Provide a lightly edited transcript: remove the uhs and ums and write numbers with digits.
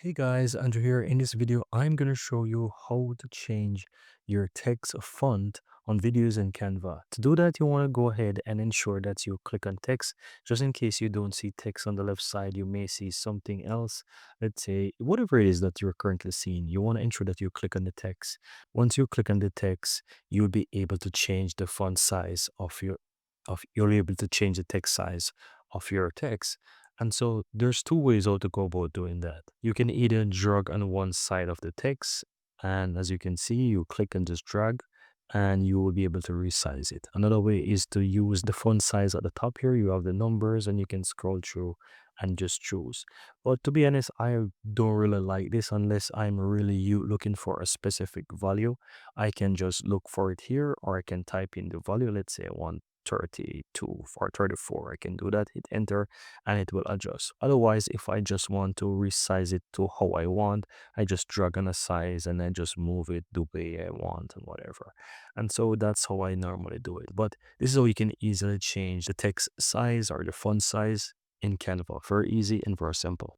Hey guys, Andrew here. In this video, I'm going to show you how to change your text font on videos in Canva. To do that, you want to go ahead and ensure that you click on text. Just in case you don't see text on the left side, you may see something else. Let's say whatever it is that you're currently seeing, you want to ensure that you click on the text. Once you click on the text, you'll be able to change the font size you'll be able to change the text size of your text. And so there's two ways how to go about doing that. You can either drag on one side of the text, and as you can see, you click and just drag, and you will be able to resize it. Another way is to use the font size at the top here. You have the numbers, and you can scroll through and just choose. But to be honest, I don't really like this unless I'm really looking for a specific value. I can just look for it here, or I can type in the value. Let's say I want 32 or 34. I can do that, hit enter, and it will adjust. Otherwise, if I just want to resize it to how I want, I just drag on a size and I just move it the way I want and whatever. And so that's how I normally do it. But this is how you can easily change the text size or the font size in Canva. Very easy and very simple.